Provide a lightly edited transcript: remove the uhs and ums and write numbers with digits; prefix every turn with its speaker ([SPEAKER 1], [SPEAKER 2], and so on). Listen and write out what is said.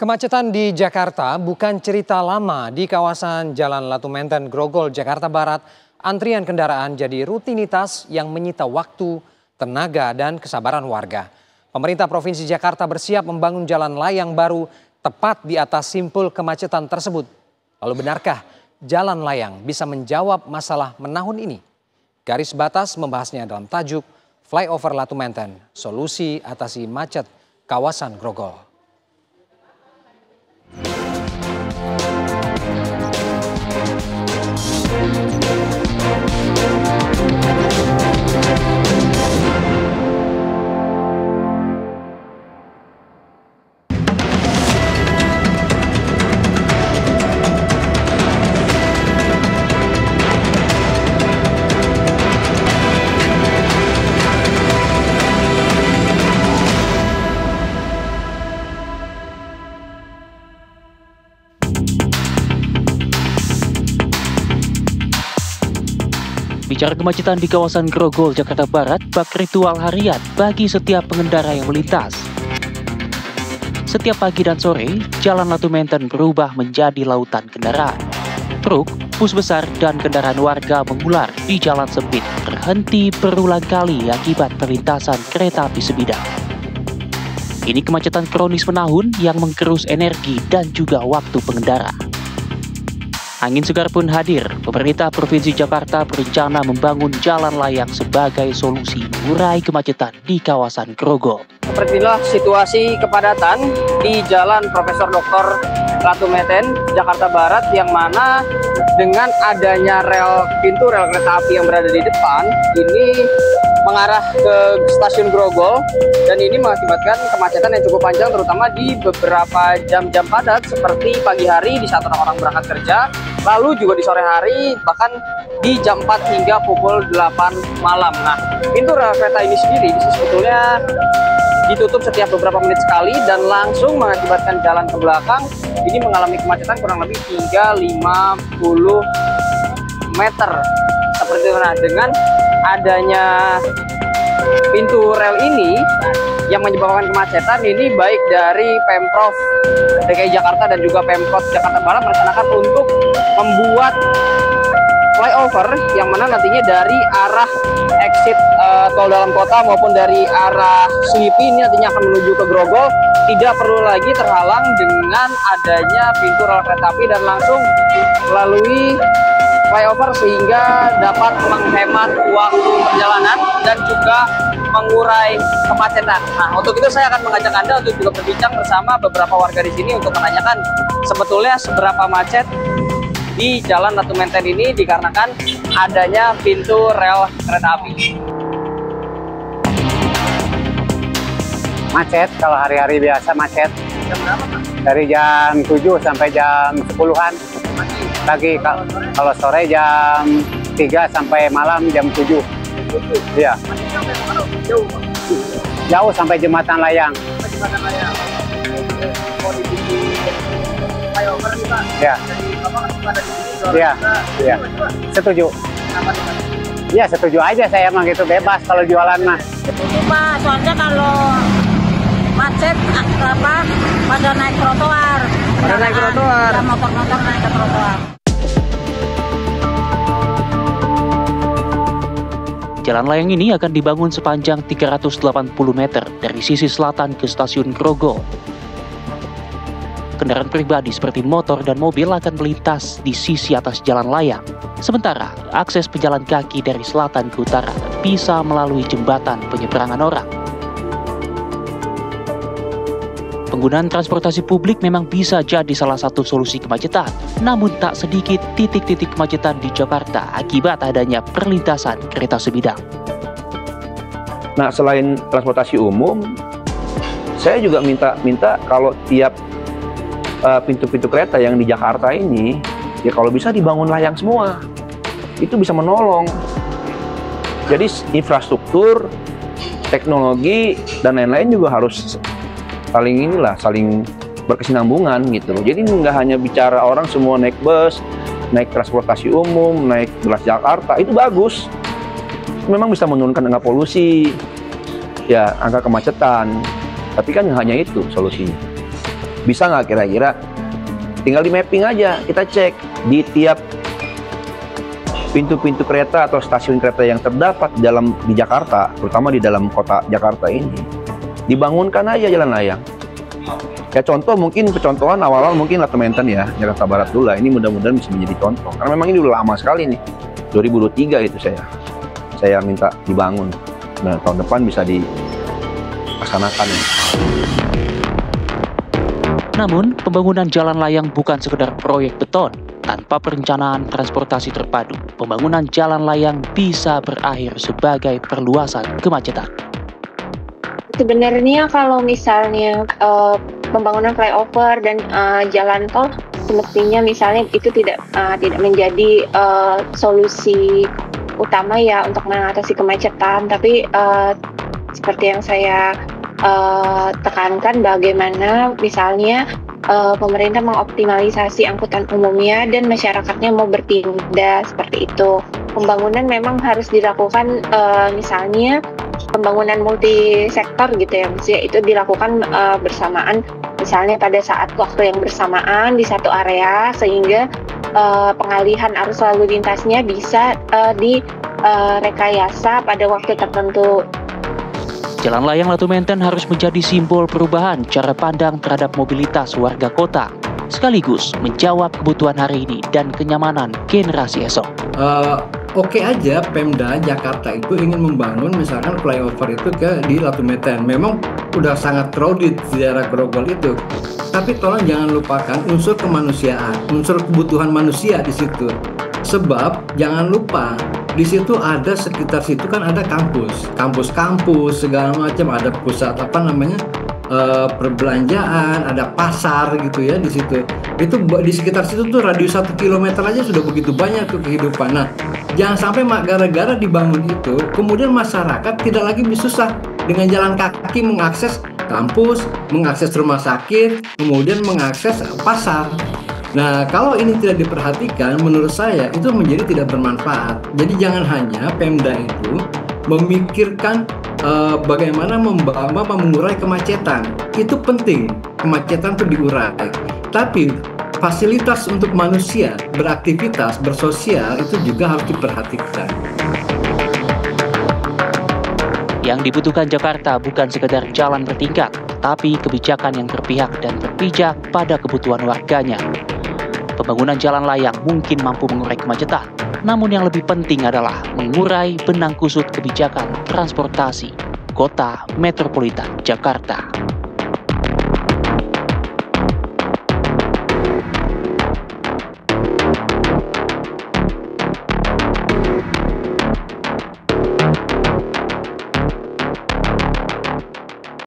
[SPEAKER 1] Kemacetan di Jakarta bukan cerita lama. Di kawasan Jalan Latu Menten, Grogol, Jakarta Barat, antrian kendaraan jadi rutinitas yang menyita waktu, tenaga, dan kesabaran warga. Pemerintah Provinsi Jakarta bersiap membangun jalan layang baru tepat di atas simpul kemacetan tersebut. Lalu benarkah jalan layang bisa menjawab masalah menahun ini? Garis Batas membahasnya dalam tajuk Flyover Latu Menten, solusi atasi macet kawasan Grogol.
[SPEAKER 2] Bicara kemacetan di kawasan Grogol, Jakarta Barat, bak ritual harian bagi setiap pengendara yang melintas. Setiap pagi dan sore, Jalan Latu Menten berubah menjadi lautan kendaraan. Truk, bus besar, dan kendaraan warga mengular di jalan sempit, terhenti berulang kali akibat perlintasan kereta api sebidang. Ini kemacetan kronis menahun yang menggerus energi dan juga waktu pengendara. Angin segar pun hadir. Pemerintah Provinsi Jakarta berencana membangun jalan layang sebagai solusi mengurai kemacetan di kawasan Grogol.
[SPEAKER 3] Seperti inilah situasi kepadatan di Jalan Profesor Dr. Latu Menten, Jakarta Barat, yang mana dengan adanya pintu rel kereta api yang berada di depan ini mengarah ke stasiun Grogol, dan ini mengakibatkan kemacetan yang cukup panjang terutama di beberapa jam-jam padat seperti pagi hari di saat orang-orang berangkat kerja, lalu juga di sore hari, bahkan di jam 4 hingga pukul 8 malam. Nah, pintu rel kereta ini sendiri sebetulnya ditutup setiap beberapa menit sekali dan langsung mengakibatkan jalan ke belakang ini mengalami kemacetan kurang lebih hingga 50 meter. Seperti itu. Nah, dengan adanya pintu rel ini yang menyebabkan kemacetan ini, baik dari Pemprov DKI Jakarta dan juga Pemkot Jakarta Barat merencanakan untuk membuat flyover yang mana nantinya dari arah exit tol dalam kota maupun dari arah Selipi ini nantinya akan menuju ke Grogol tidak perlu lagi terhalang dengan adanya pintu rel kereta api dan langsung melalui flyover sehingga dapat menghemat waktu perjalanan dan juga mengurai kemacetan. Nah, untuk itu saya akan mengajak Anda untuk juga berbincang bersama beberapa warga di sini untuk menanyakan sebetulnya seberapa macet di Jalan Latu Menten ini dikarenakan adanya pintu rel kereta api.
[SPEAKER 4] Macet, kalau hari-hari biasa macet.
[SPEAKER 3] Jam berapa, Pak?
[SPEAKER 4] Dari jam 7 sampai jam 10-an. Pagi, kalau sore jam 3 sampai malam jam 7. Iya.
[SPEAKER 3] Jauh, Pak?
[SPEAKER 4] Jauh sampai Jembatan Layang.
[SPEAKER 3] Sampai Jembatan Layang. Mau di flyover nih, Pak?
[SPEAKER 4] Ya.
[SPEAKER 3] Jadi Bapak ada di sini.
[SPEAKER 4] Iya. Iya. Setuju.
[SPEAKER 3] Kenapa nih, Pak?
[SPEAKER 4] Iya, setuju aja saya emang gitu, bebas kalau jualan mah.
[SPEAKER 5] Setuju, Pak. Soalnya kalau macet pada naik trotoar.
[SPEAKER 3] Pada naik trotoar.
[SPEAKER 5] Motor-motor naik ke trotoar.
[SPEAKER 2] Jalan layang ini akan dibangun sepanjang 380 meter dari sisi selatan ke stasiun Grogol. Kendaraan pribadi seperti motor dan mobil akan melintas di sisi atas jalan layang. Sementara akses pejalan kaki dari selatan ke utara bisa melalui jembatan penyeberangan orang. Penggunaan transportasi publik memang bisa jadi salah satu solusi kemacetan. Namun tak sedikit titik-titik kemacetan di Jakarta akibat adanya perlintasan kereta sebidang.
[SPEAKER 6] Nah, selain transportasi umum, saya juga minta kalau tiap pintu-pintu kereta yang di Jakarta ini, ya kalau bisa dibangun layang semua. Itu bisa menolong. Jadi infrastruktur, teknologi, dan lain-lain juga harus saling berkesinambungan gitu. Jadi nggak hanya bicara orang semua naik bus, naik transportasi umum, naik bus Jakarta, itu bagus. Memang bisa menurunkan angka polusi, ya angka kemacetan. Tapi kan hanya itu solusinya. Bisa nggak kira-kira? Tinggal di mapping aja, kita cek di tiap pintu-pintu kereta atau stasiun kereta yang terdapat di Jakarta, terutama di dalam kota Jakarta ini, dibangunkan aja jalan layang. Ya contoh, mungkin percontohan awal-awal mungkin Latumentan ya, Jakarta Barat dulu lah. Ini mudah-mudahan bisa menjadi contoh. Karena memang ini udah lama sekali nih. 2023 itu saya minta dibangun. Nah, tahun depan bisa dilaksanakan.
[SPEAKER 2] Namun, pembangunan jalan layang bukan sekedar proyek beton. Tanpa perencanaan transportasi terpadu, pembangunan jalan layang bisa berakhir sebagai perluasan kemacetan.
[SPEAKER 7] Sebenarnya kalau misalnya pembangunan flyover dan jalan tol, semestinya misalnya itu tidak menjadi solusi utama ya untuk mengatasi kemacetan, tapi seperti yang saya tekankan, bagaimana misalnya pemerintah mengoptimalisasi angkutan umumnya dan masyarakatnya mau bertindak seperti itu. Pembangunan memang harus dilakukan, misalnya pembangunan multisektor gitu ya, maksudnya itu dilakukan bersamaan, misalnya pada saat waktu yang bersamaan di satu area, sehingga pengalihan arus lalu lintasnya bisa direkayasa pada waktu tertentu.
[SPEAKER 2] Jalan layang Latumentan harus menjadi simbol perubahan cara pandang terhadap mobilitas warga kota, sekaligus menjawab kebutuhan hari ini dan kenyamanan generasi esok.
[SPEAKER 8] Oke aja Pemda Jakarta itu ingin membangun misalkan flyover itu di Latumentan. Memang udah sangat crowded di daerah Grogol itu. Tapi tolong jangan lupakan unsur kemanusiaan, unsur kebutuhan manusia di situ. Sebab jangan lupa di situ ada sekitar situ kan ada kampus segala macam, ada pusat perbelanjaan, ada pasar gitu ya di situ. Itu di sekitar situ tuh radius 1 kilometer aja sudah begitu banyak tuh kehidupan. Nah, jangan sampai gara-gara dibangun itu kemudian masyarakat tidak lagi susah dengan jalan kaki mengakses kampus, mengakses rumah sakit, kemudian mengakses pasar. Nah, kalau ini tidak diperhatikan, menurut saya itu menjadi tidak bermanfaat. Jadi jangan hanya Pemda itu memikirkan bagaimana mengurai kemacetan. Itu penting, kemacetan itu diurai. Tapi fasilitas untuk manusia beraktivitas, bersosial itu juga harus diperhatikan.
[SPEAKER 2] Yang dibutuhkan Jakarta bukan sekedar jalan bertingkat, tapi kebijakan yang berpihak dan berpijak pada kebutuhan warganya. Pembangunan jalan layang mungkin mampu mengurai kemacetan, namun yang lebih penting adalah mengurai benang kusut kebijakan transportasi kota metropolitan Jakarta.